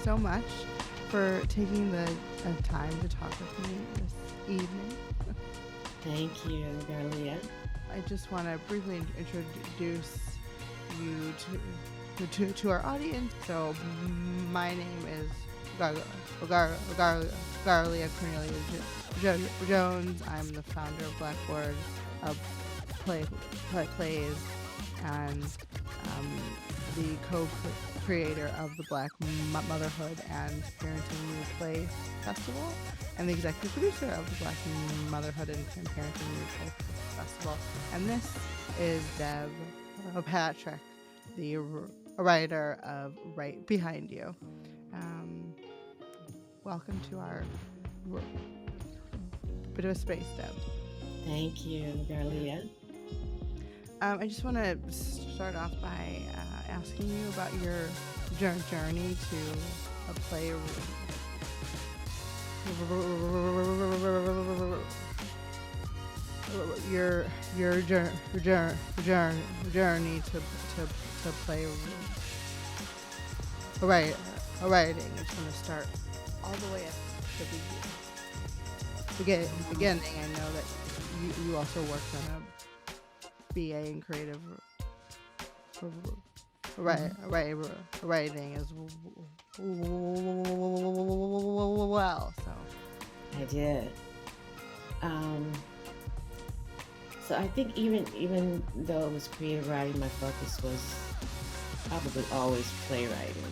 so much for taking the time to talk with me this evening. Thank you, Garlia. I just want to briefly introduce you to our audience. So, my name is Garlia Cornelia Jones. I'm the founder of Blackboard, uh, Plays, and the co-creator of the Black Motherhood and Parenting New Play Festival, and the executive producer of the Black Motherhood and Parenting New Play Festival. And this is Deb Patrick, the writer of Right Behind You. Welcome to our bit of a space, Deb. Thank you, Garlia. I just want to start off by asking you about your journey to a play. Your journey to play writing. I just want to start all the way at the beginning. I know that you also worked on a BA in creative writing as well. So I did. So I think even though it was creative writing, my focus was probably always playwriting,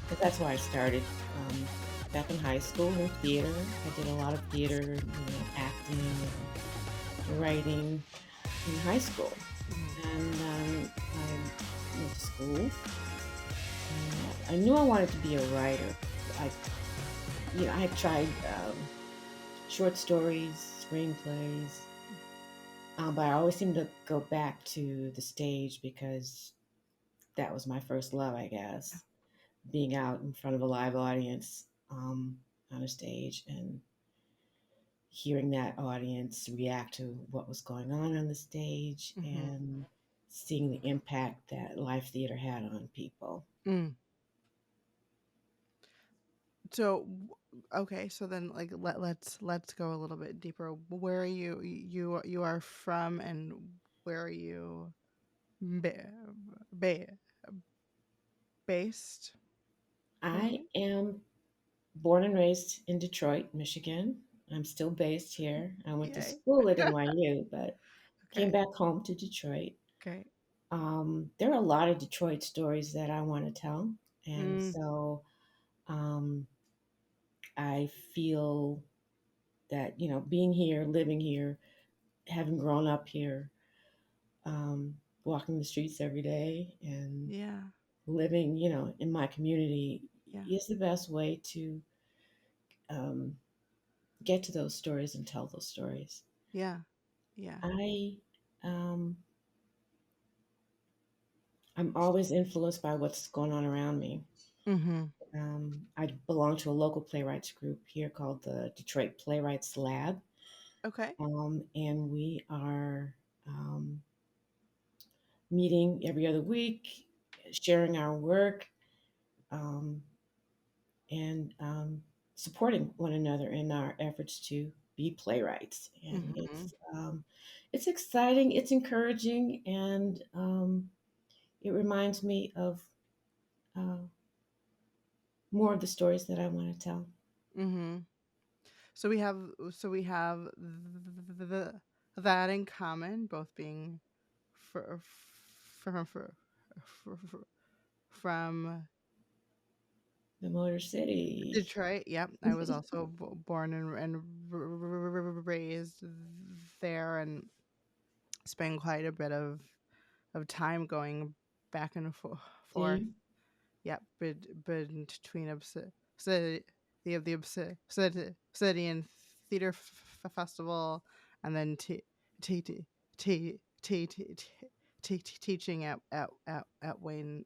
because that's where I started. Back in high school in theater, I did a lot of theater, acting and writing in high school, and I went to school. I knew I wanted to be a writer. I, I had tried short stories, screenplays, but I always seemed to go back to the stage because that was my first love, I guess. Being out in front of a live audience on a stage and hearing that audience react to what was going on the stage mm-hmm. and seeing the impact that live theater had on people. Mm. So okay, so then like let's go a little bit deeper. Where are you are from, and where are you ba- ba- based I currently? am born and raised in Detroit, Michigan. I'm still based here. I went to Yay. school at NYU, but came Okay. back home to Detroit. Okay. There are a lot of Detroit stories that I want to tell. And Mm, so um, I feel that, being here, living here, having grown up here, um, walking the streets every day and yeah. living, in my community Yeah. is the best way to um, get to those stories and tell those stories. Yeah. Yeah. I um, I'm always influenced by what's going on around me. Mhm. I belong to a local playwrights group here called the Detroit Playwrights Lab, Okay. and we are um, meeting every other week, sharing our work, um, and supporting one another in our efforts to be playwrights. And Mhm. it's exciting, it's encouraging, and it reminds me of uh, more of the stories that I want to tell. Mhm. So we have that in common, both being fr- from from The Motor City. Detroit. Yep, I was also born and raised there, and spent quite a bit of time going back and forth. See? Yep, between the Obsidian Theater Festival, and then t- t- t- t- t- teaching at Wayne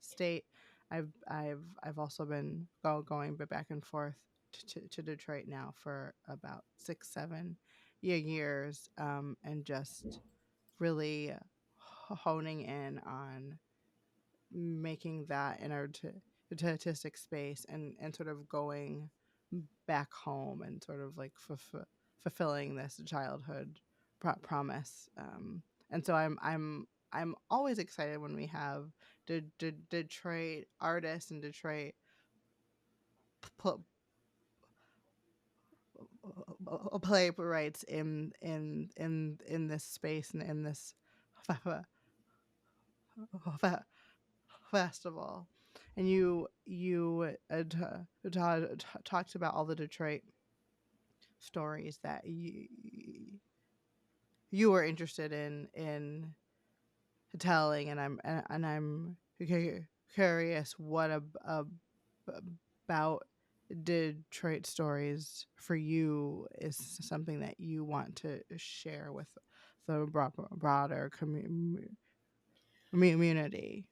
State. I've also been going back and forth to Detroit now for about 6 7 years, and just really honing in on making that artistic space, and sort of going back home and sort of like fulfilling this childhood promise. And so I'm always excited when we have Detroit artists and Detroit pl- playwrights in this space and in this fe- festival. And you talked about all the Detroit stories that you were interested in telling, and I'm curious what about Detroit stories for you is something that you want to share with the broader community.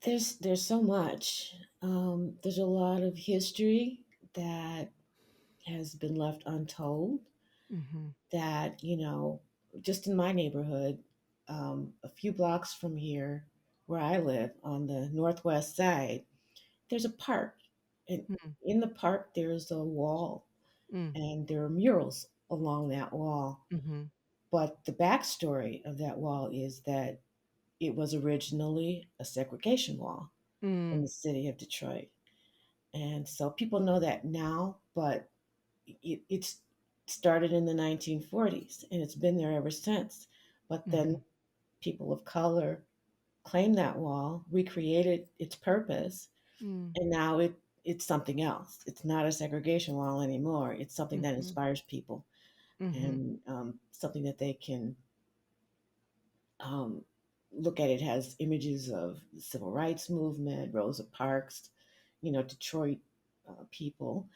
There's so much. There's a lot of history that has been left untold. Mm-hmm. That just in my neighborhood, a few blocks from here, where I live on the northwest side, there's a park, and in the park there's a wall, and there are murals along that wall. Mm-hmm. But the backstory of that wall is that it was originally a segregation wall in Mm-hmm. the city of Detroit. And so people know that now, but it's started in the 1940s and it's been there ever since. But then Mm-hmm. people of color claimed that wall, recreated its purpose, and now it's something else. It's not a segregation wall anymore. It's something that Mm-hmm. inspires people, Mm-hmm. and something that they can um, look at. It has images of the civil rights movement, Rosa Parks, Detroit people,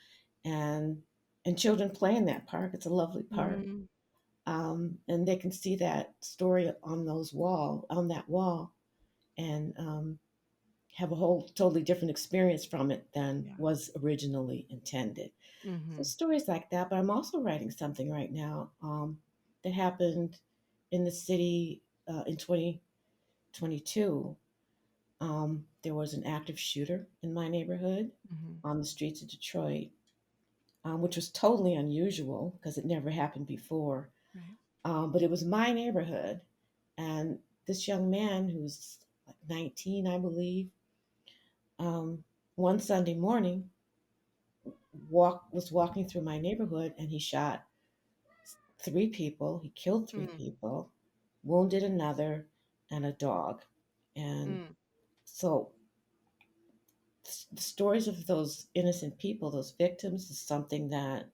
and and children play in that park. It's a lovely park, Mm-hmm. and they can see that story on that wall, and have a whole totally different experience from it than Yeah. was originally intended. So Mm-hmm. stories like that. But I'm also writing something right now that happened in the city in 2022. There was an active shooter in my neighborhood Mm-hmm. on the streets of Detroit, which was totally unusual because it never happened before. Right. But it was my neighborhood, and this young man who's like 19, I believe, um, one Sunday morning was walking through my neighborhood, and he shot three people. He killed three Mm-hmm. people, wounded another, and a dog. And so the stories of those innocent people, those victims, is something that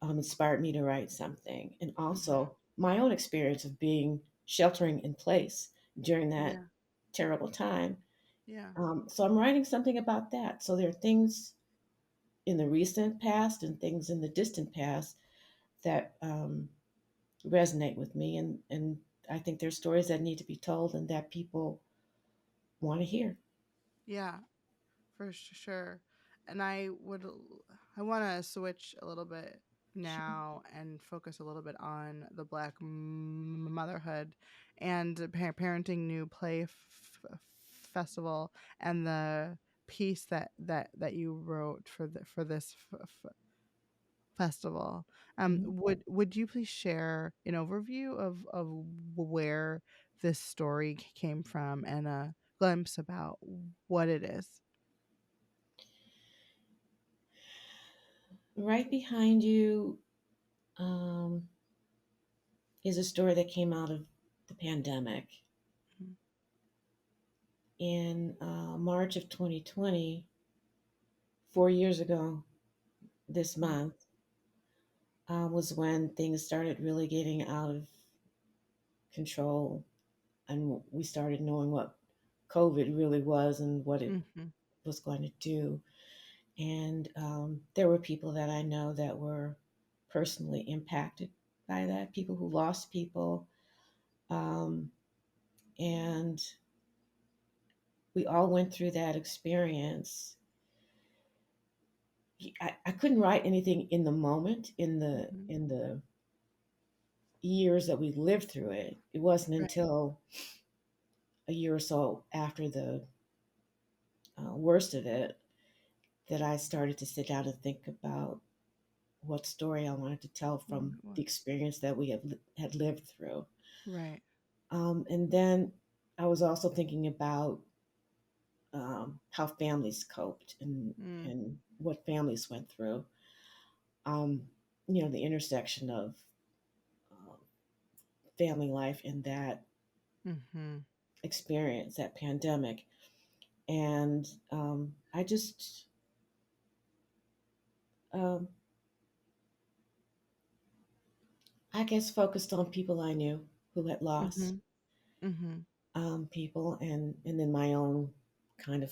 inspired me to write something. And Mm-hmm. also my own experience of being sheltering in place during that Yeah. terrible time. Yeah. So I'm writing something about that. So there are things in the recent past and things in the distant past that resonate with me. And I think there's stories that need to be told and that people want to hear. Yeah. For sure. And I want to switch a little bit Sure. now and focus a little bit on the Black motherhood and parenting new festival and the piece that you wrote for this festival. Mhm. Would you please share an overview of where this story came from and a glimpse about what it is? Right behind you um, is a story that came out of the pandemic. In March of 2020, 4 years ago this Mhm. month, was when things started really getting out of control, and we started knowing what COVID really was and what it Mhm. was going to do. And there were people that I know that were personally impacted by that, people who lost people. Um, and we all went through that experience. I couldn't write anything in the moment, Mhm. in the years that we lived through it. It wasn't Right. until a year or so after the worst of it that I started to sit down and think about what story I wanted to tell from the experience that we had lived through. Right. And then I was also thinking about how families coped Mm. and what families went through. Um, the intersection of uh, family life and that Mhm. experience, that pandemic. And I just, um, I guess, focused on people I knew who had lost Mhm. Mhm. people, and then my own kind of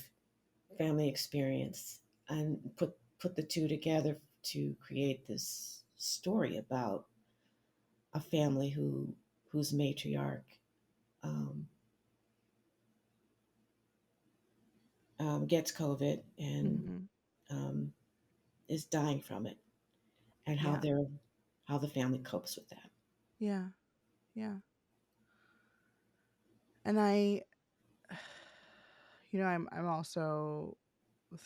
family experience, and put the two together to create this story about a family whose matriarch um, gets COVID and Mhm. um, is dying from it, and Yeah. how the family copes with that. Yeah. Yeah. And I I'm also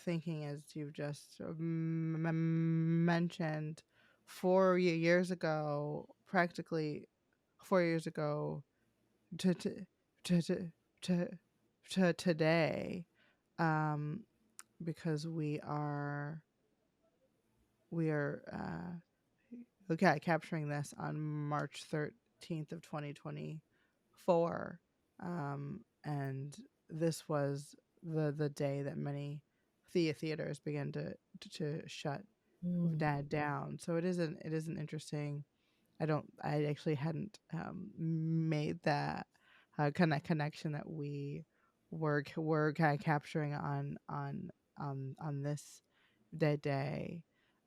thinking, as you've just mentioned, 4 years ago, practically 4 years ago to to to to, to today, um, because we are okay capturing this on March 13th of 2024, and this was the day that many theaters began to shut Mm. down. So it is an interesting. I actually hadn't made that connection that we were kind of capturing on this day.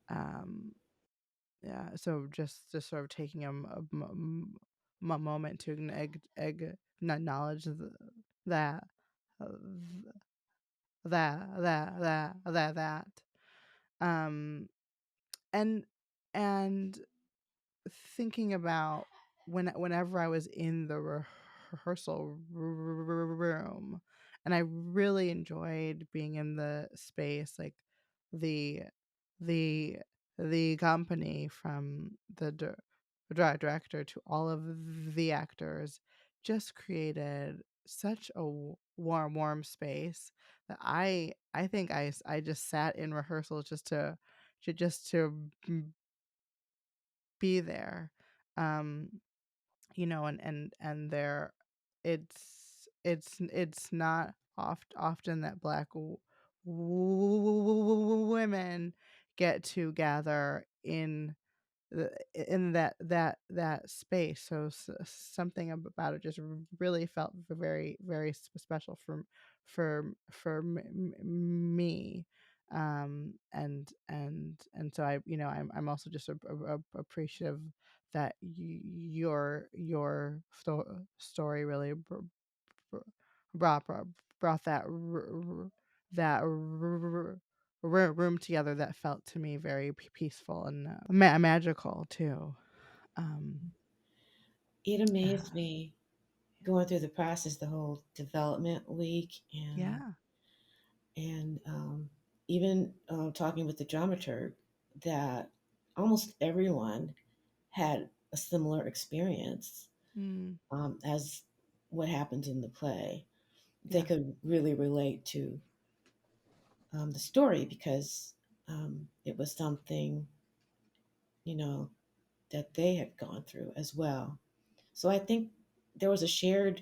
Um, yeah, so just sort of taking moment to acknowledge that uh, that um and and thinking about whenever I was in the rehearsal room, and I really enjoyed being in the space, like the the the company, from the director to all of the actors, just created such a warm space that I think I just sat in rehearsal just to be there. um and there, it's not often that black women get to gather in that space. So something about it just really felt very very special for me. And so I'm also just appreciative that your story really br- brought that room together, that felt to me very peaceful and magical too. Um, It uh, amazed me going through the process, the whole development week, yeah. and even talking with the dramaturg, that almost everyone had a similar experience Mm, as what happened in the play. They yeah. could really relate to the story because it was something, you know, that they had gone through as well. So I think there was a shared,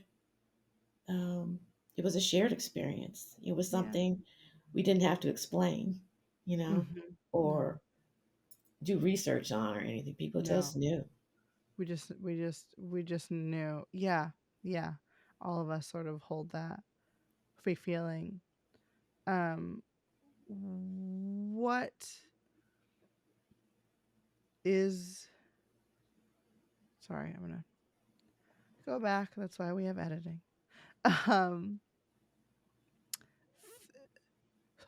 um, it was a shared experience. It was Yeah. something we didn't have to explain, you know, No. or do research on or anything. People just No. knew. We just knew. Yeah. Yeah. All of us sort of hold that feeling. Um, what is? Sorry, I'm gonna go back. That's why we have editing. Um,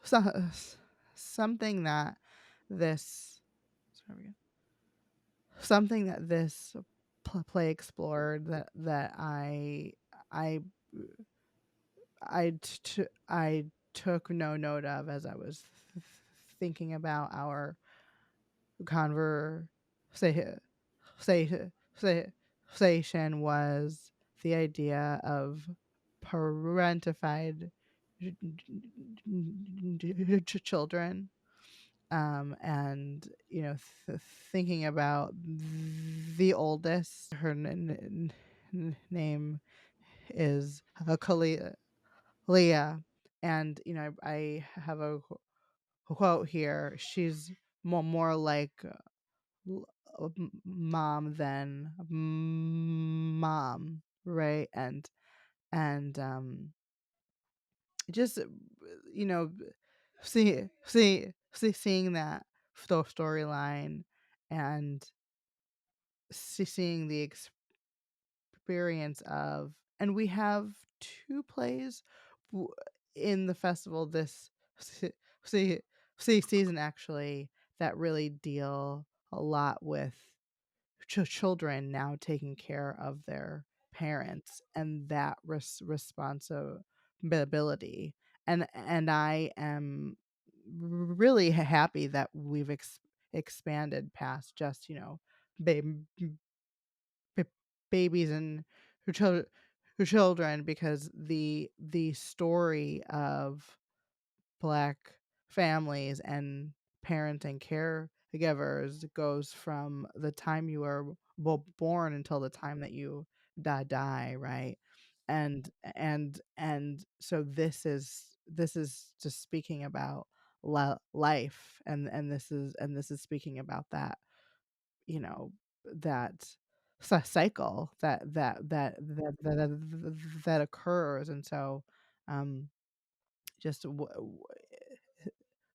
so, something that this. Sorry, we go. Something that this play explored, that I I took no note of as I was thinking about our conversation conversation was the idea of parentified children, and thinking about the oldest. Her name is Leah, and I have a quote here. She's more like mom than mom, right? And just you know seeing that storyline, and seeing the experience of, and we have two plays w- in the festival this se- se- season, actually, that really deal a lot with children now taking care of their parents, and that responsibility. And I am really happy that we've expanded past just ba- b- babies and children, because the story of Black families and parenting caregivers goes from the time you are born until the time that you die, right? And so this is just speaking about life, and this is speaking about that, you know that cycle that occurs. And so, um just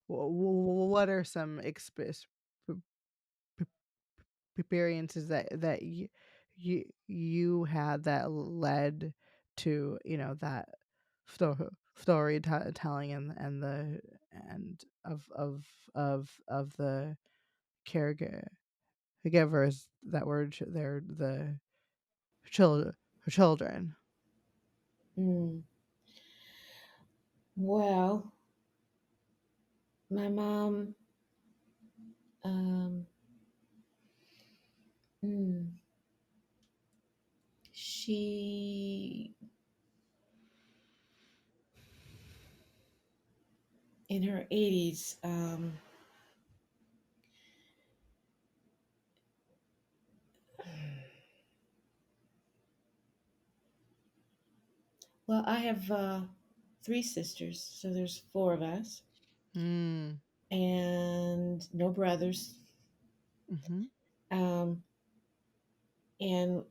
what are some experiences that you had that led to that storytelling, and of the caregivers that were they're the children children. Mm. Well, my mom, um, mm, she, in her 80s, well, I have three sisters, so there's four of us, Mm. and no brothers. Mhm. Um, and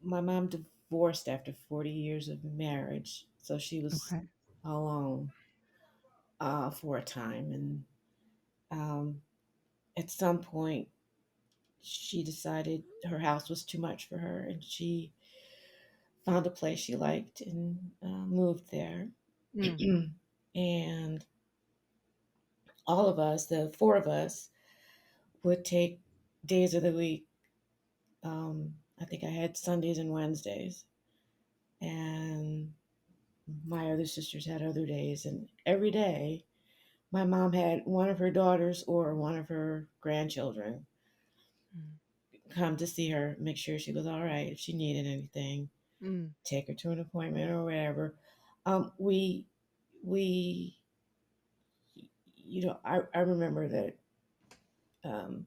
my mom divorced after 40 years of marriage, so she was Okay. alone for a time. And um, at some point, she decided her house was too much for her, and she found a place she liked and moved there. Mm. And all of us, the four of us, would take days of the week. I think I had Sundays and Wednesdays, and my other sisters had other days. And every day, my mom had one of her daughters or one of her grandchildren Mm. come to see her, make sure she was all right, if she needed anything, Mm. take her to an appointment or whatever. We, we, I remember that. Um,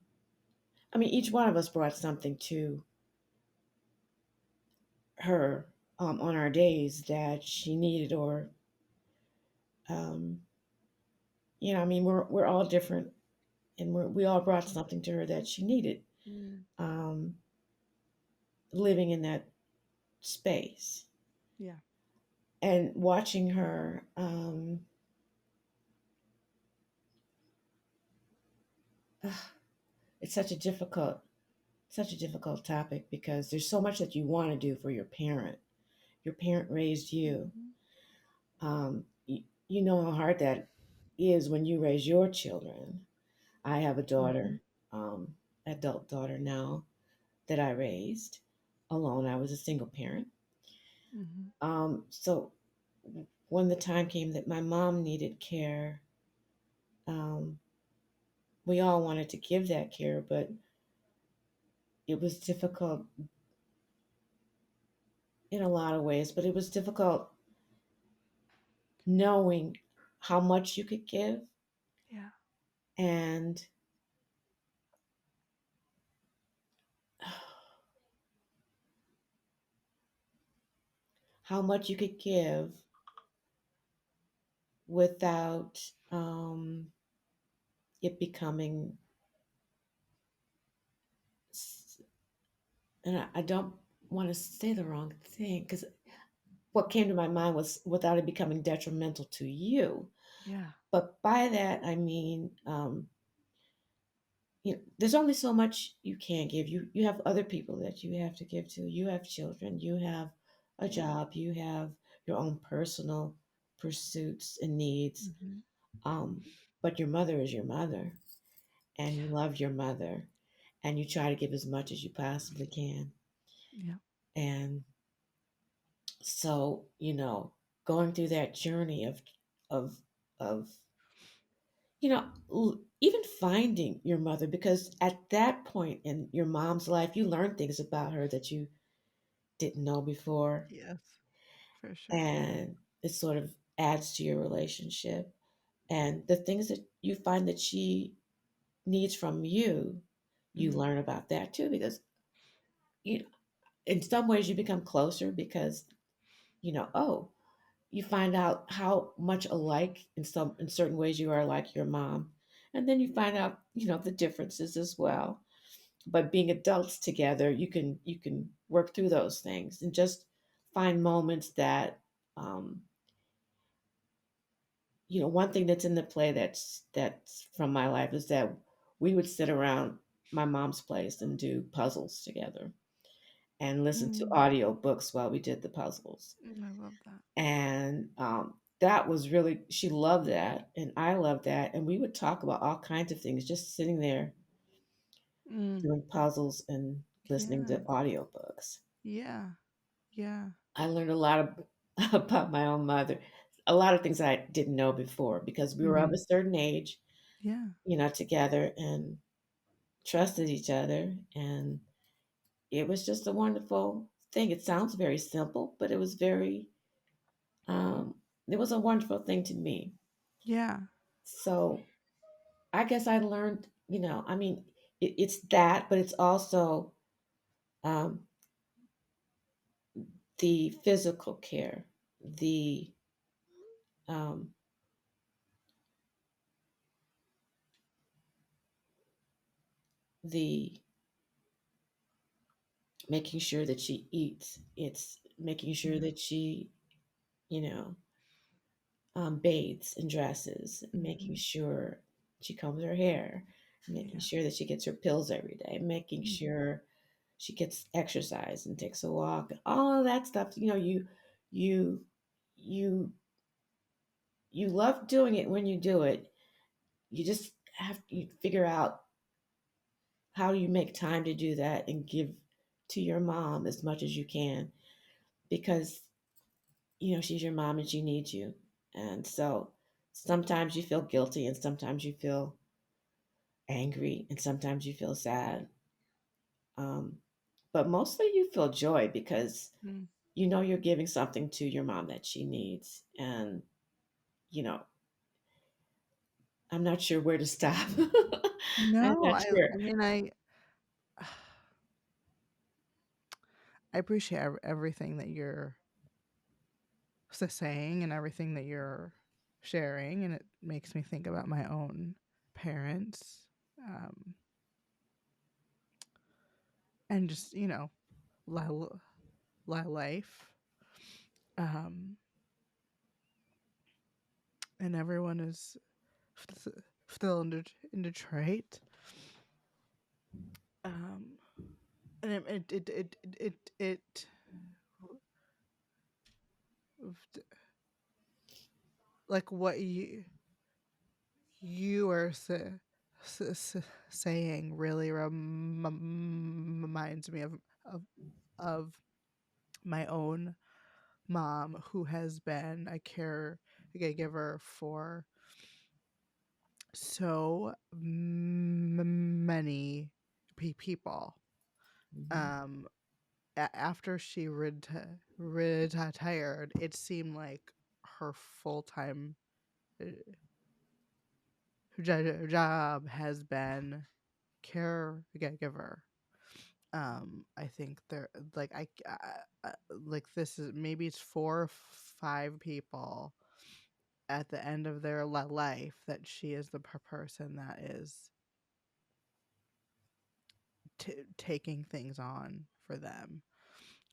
I mean, each one of us brought something to her on our days that she needed, or um, I mean, we're all different, and we all brought something to her that she needed. Mm. Um, Living in that space Yeah. and watching her. It's such a difficult topic because there's so much that you want to do for your parent. Your parent raised you. Mhm. You know how hard that is when you raise your children. I have a Mhm. daughter, adult daughter now, that I raised alone. I was a single parent. Mhm. So when the time came that my mom needed care, um, we all wanted to give that care, but it was difficult in a lot of ways. But it was difficult knowing how much you could give Yeah. and how much you could give without it becoming, and I don't want to say the wrong thing because what came to my mind was without it becoming detrimental to you. Yeah. But by that, I mean, there's only so much you can give. You have other people that you have to give to. You have children. You have a job. You have your own personal pursuits and needs. Hmm. Um, but your mother is your mother, and you love your mother, and you try to give as much as you possibly can. Yeah. And so, going through that journey of of even finding your mother, because at that point in your mom's life, you learn things about her that you didn't know before, Yes, for sure. and it sort of adds to your relationship. And the things that you find that she needs from you, you Hmm. learn about that too, because you in some ways you become closer because oh, you find out how much alike in certain ways you are like your mom, and then you find out the differences as well. But being adults together, you can work through those things and just find moments that um, one thing that's in the play that's from my life is that we would sit around my mom's place and do puzzles together and listen to Mm. audio books while we did the puzzles. I love that. And that was really, she loved that and I loved that, and we would talk about all kinds of things just sitting there Mm. doing puzzles and listening to Yeah. audiobooks. Yeah. Yeah. I learned a lot of, about my own mother, a lot of things I didn't know before because we were of a Hmm. certain age, Yeah. together and trusted each other. And it was just a wonderful thing. It sounds very simple, but um, it was a wonderful thing to me. Yeah. So I guess I learned, I mean, it's that, but it's also um, the physical care, the um, the making sure that she eats. It's making sure Yeah. that she, you know, bathes and dresses, making Hmm. sure she combs her hair, making Yeah. sure that she gets her pills every day, making Hmm. sure she gets exercise and takes a walk. All of that stuff, you you you love doing it when you do it. You just have to figure out how do you make time to do that and give to your mom as much as you can, because she's your mom and she needs you. And so sometimes you feel guilty and sometimes you feel angry and sometimes you feel sad. Um, but mostly you feel joy because Mm. you're giving something to your mom that she needs. And, you know, I'm not sure where to stop. I'm No, not sure. I mean, I appreciate everything that you're saying and everything that you're sharing, and it makes me think about my own parents, um, and just life. Um, and everyone is still in Detroit. Um, and it like what you are s- s- saying really reminds me of of my own mom who has been a caregiver for so many people. Mhm. Um, After she retired, it seemed like her full time job has been caregiver. I think there like like this is maybe it's 4 or 5 people at the end of their life that she is the person that is taking things on for them.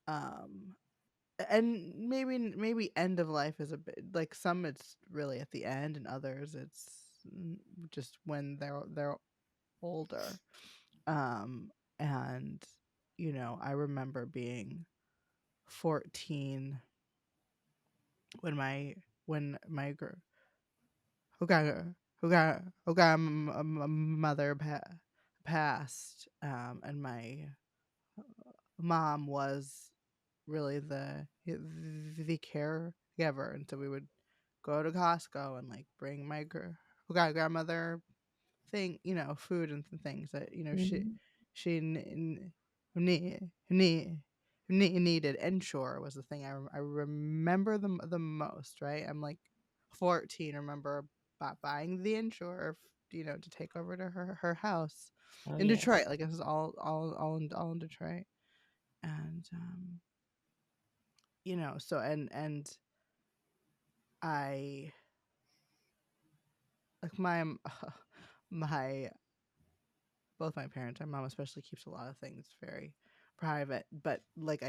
Um, and maybe end of life is a bit like some it's really at the end and others it's just when they're older. Um, and I remember being 14 when my mother passed, and my mom was really the caregiver, and so we would go to Costco and like bring my grandmother food and things that Mhm. she needed. Ensure was the thing I remember the most. Right, I'm like 14. Remember buying the Ensure, to take over to her house Oh, in yes. Detroit. Like this is all in Detroit, and so and I like my my both my parents, my mom especially, keeps a lot of things very private. But like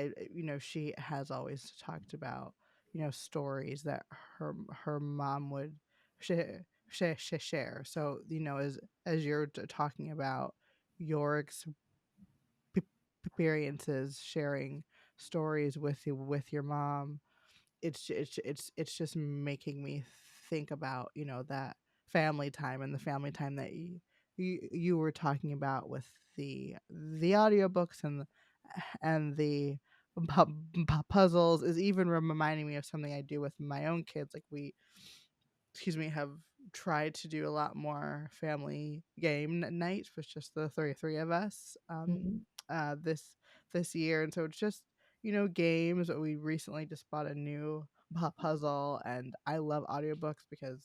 she has always talked about stories that her mom would share. So as you're talking about your experiences sharing stories with your mom, it's just making me think about that family time and the family time that you were talking about with the audiobooks and the puzzles is even reminding me of something I do with my own kids. Like we, excuse me, have tried to do a lot more family game nights with just the three of us, Mhm. this year. And so it's just games. We recently just bought a new puzzle, and I love audiobooks because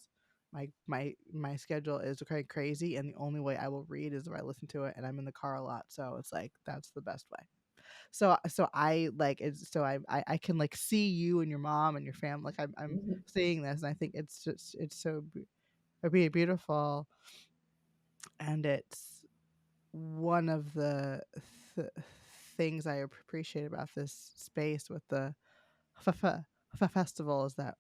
my schedule is quite crazy, and the only way I will read is if I listen to it, and I'm in the car a lot, so it's like that's the best way. So I like it's so I can like see you and your mom and your family. Like I'm Mhm. seeing this, and I think it's so beautiful, and it's one of the things I appreciate about this space with the festival is that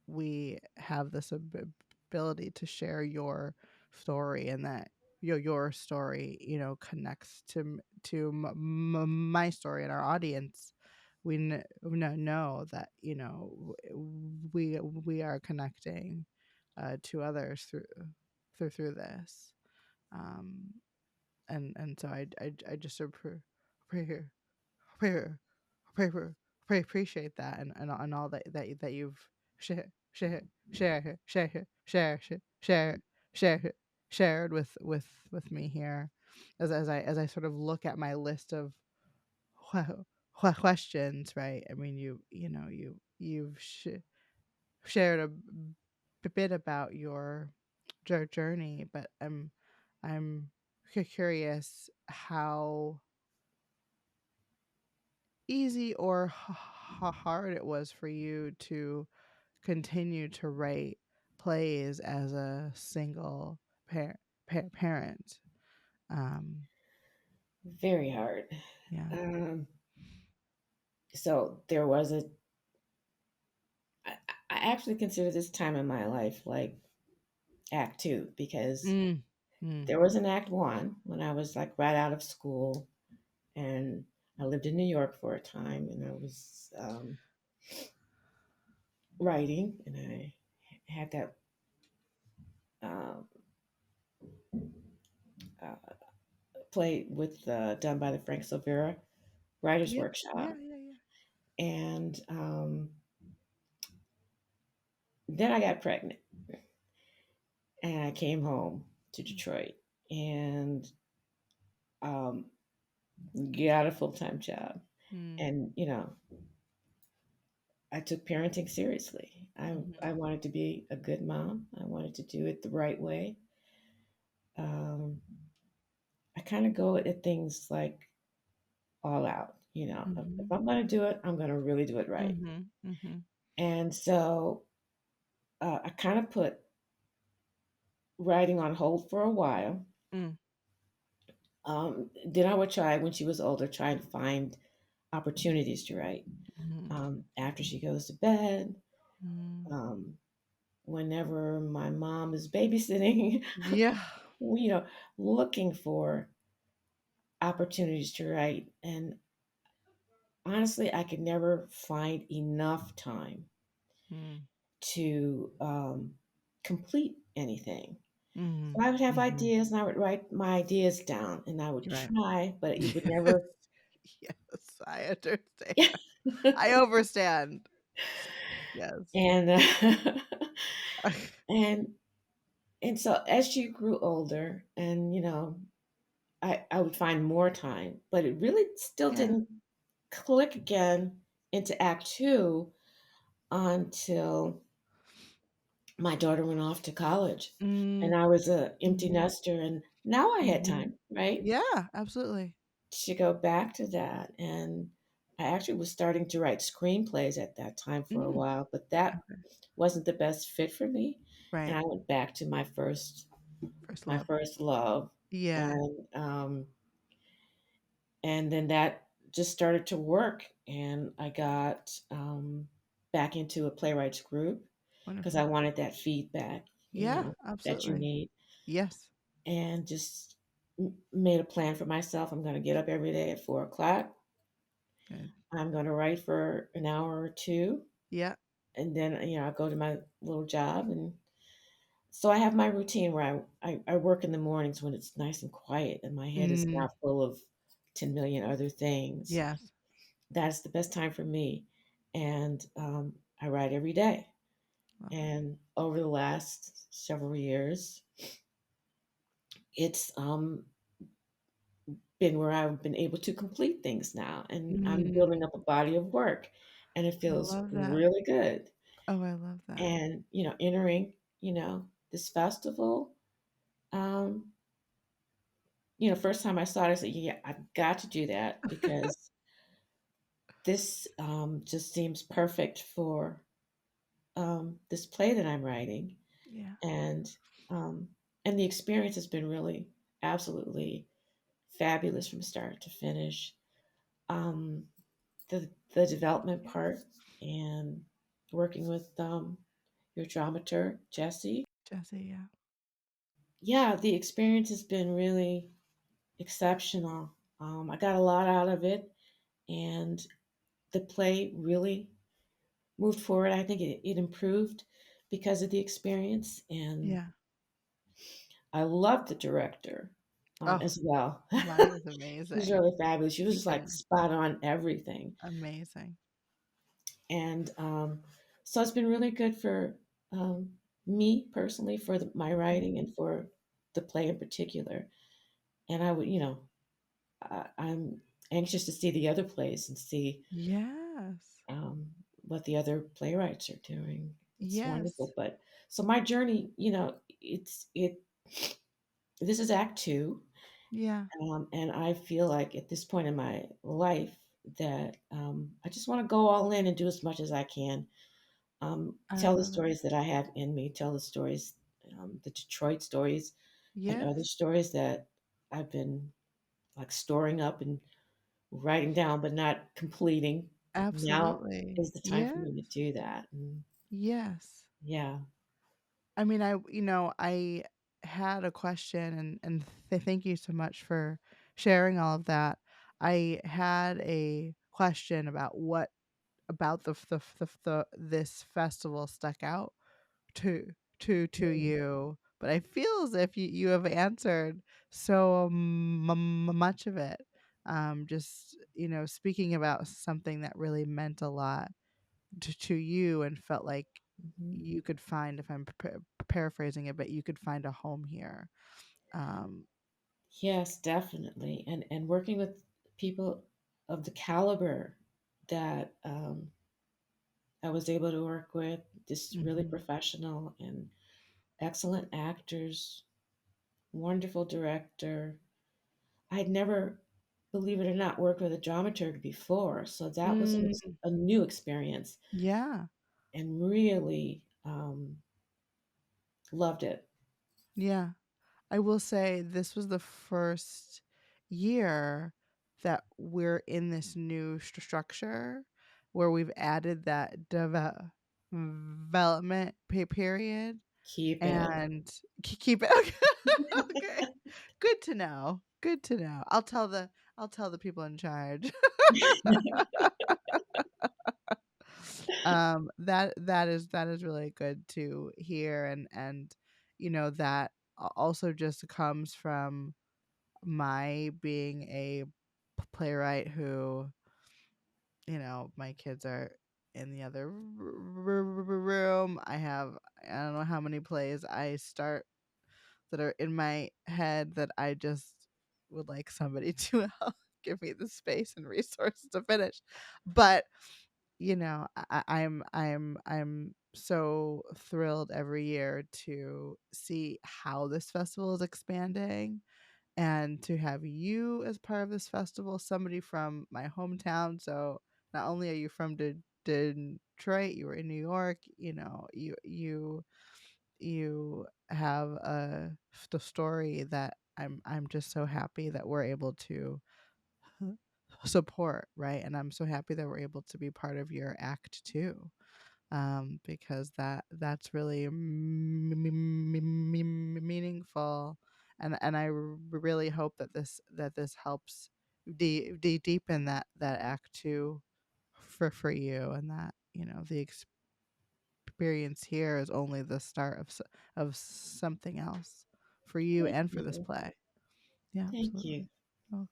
we have this ability to share your story, and that your story connects my story, and our audience. We know that we are connecting to others through this. um and so I just appre- appre- appreciate that, and all that you've share share share share shared with me here, as I sort of look at my list of questions. Right, I mean, you've shared a bit about your journey, but I'm curious how easy or hard it was for you to continue to write plays as a single parent. Um, Very hard. yeah. Um, so there was I, I actually consider this time in my life like act two, because Mm, mm. there was an act one when I was like right out of school, and I lived in New York for a time, and I was writing, and I had that um, uh, play with done by the Frank Silvera Writers Yeah, Workshop, yeah, yeah, yeah. and Then I got pregnant and I came home to Detroit and um, got a full time job. Mm. And, I took parenting seriously. I Mhm. wanted to be a good mom, I wanted to do it the right way. Um, I kind of go at things like all out. If Mhm. I'm going to do it, I'm going to really do it right. Mhm. Mhm. And so I kind of put writing on hold for a while. Mm. Then I would try, when she was older, try and find opportunities to write. Mhm. After she goes to bed, Mm. um, whenever my mom is babysitting, Yeah. you know, looking for opportunities to write. And honestly, I could never find enough time Mm. to complete anything. So Mhm. I would have Mhm. ideas and I would write my ideas down and I would You're right. try, but it would Yes. never. Yes, I understand. Yeah. I overstand. Yes. and and and so as she grew older, and I would find more time, but it really still Yeah. didn't click again into Act Two until my daughter went off to college, Mm. and I was a empty Mhm. nester, and now I had Mhm. time, right, Yeah, absolutely. to go back to that. And I actually was starting to write screenplays at that time for a Mm. while, but that Okay. wasn't the best fit for me. And Right. I went back to First my love. first love, Yeah. and then that just started to work, and I got back into a playwrights group because I Wonderful. wanted that feedback, Yeah, that you absolutely. need, Yes. and just made a plan for myself. I'm going to get up every day at 4 o'clock. Good. I'm going to write for an hour or two, Yeah. and then I go to my little job. And so I have my routine where I work in the mornings when it's nice and quiet and my head is Mm. not full of 10 million other things. Yes. That's the best time for me. And I write every day. Love it. And over the last several years, it's been where I've been able to complete things now. And I'm Mm. building up a body of work. And it I feels love that. really good. Oh, I love that. And, entering, this festival, um, first time I saw it, I said, yeah, I've got to do that because this just seems perfect for this play that I'm writing. Yeah. And um, and the experience has been really absolutely fabulous from start to finish. Um, the development part and working with your dramaturg Jesse. Jesse, yeah. Yeah, the experience has been really exceptional. I got a lot out of it, and the play really moved forward. I think it improved because of the experience, and Yeah. I loved the director Oh, as well. Maya is She was amazing. really fabulous. She was He just like is spot on everything, amazing. and so it's been really good for me personally, for my writing and for the play in particular. And I would, I'm anxious to see the other plays and see Yes. um, what the other playwrights are doing. It's Yes. wonderful. But so my journey, it. This is Act Two, Yeah. and I feel like at this point in my life that I just want to go all in and do as much as I can. I Tell the love it. stories that I have in me. Tell the stories, the Detroit stories, and other Yes. stories that I've been like storing up and writing down, but not completing. Now Absolutely. is the time for Yes. me to do that. And Yes. yeah. I mean, I had a question and thank you so much for sharing all of that. I had a question about what about the this festival stuck out to Mm. you, but I feel as if you have answered so much of it. Just speaking about something that really meant a lot to you and felt like Mhm. you could find, if I'm paraphrasing it, but you could find a home here. Um, Yes, definitely. And working with people of the caliber that I was able to work with, just really mhm. professional and excellent actors, wonderful director. I'd never, believe it or not, worked with a dramaturg before, so that was Mm, a new experience, yeah, and really loved it. yeah. I will say this was the first year that we're in this new structure where we've added that development period Keep it. and keep it. Okay. Good to know. Good to know. I'll tell the people in charge. That is really good to hear, and that also just comes from my being a playwright who, my kids are in the other room. I don't know how many plays I start that are in my head that I just would like somebody to help give me the space and resources to finish. But I'm so thrilled every year to see how this festival is expanding and to have you as part of this festival, somebody from my hometown. So not only are you from Detroit, you were in New York, you have the story that I'm just so happy that we're able to support, right? And I'm so happy that we're able to be part of your act too, because that's really meaningful, and I really hope that this helps deepen that act too for you, and that the experience here is only the start of something else for you Thank and for this you. play. Yeah, Thank absolutely. you. You're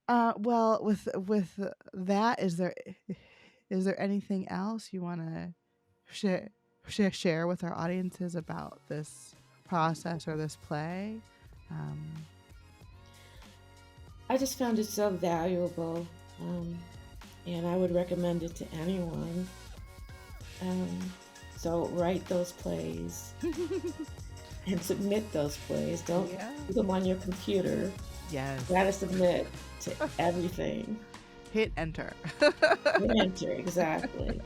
welcome. Well, with that, is there anything else you want to share share with our audiences about this process or this play? Um, I just found it so valuable, um, and I would recommend it to anyone. Um, so write those plays and submit those plays. Don't yeah. do them on your computer. Yes. You gotta submit to everything. Hit enter. Hit enter, exactly.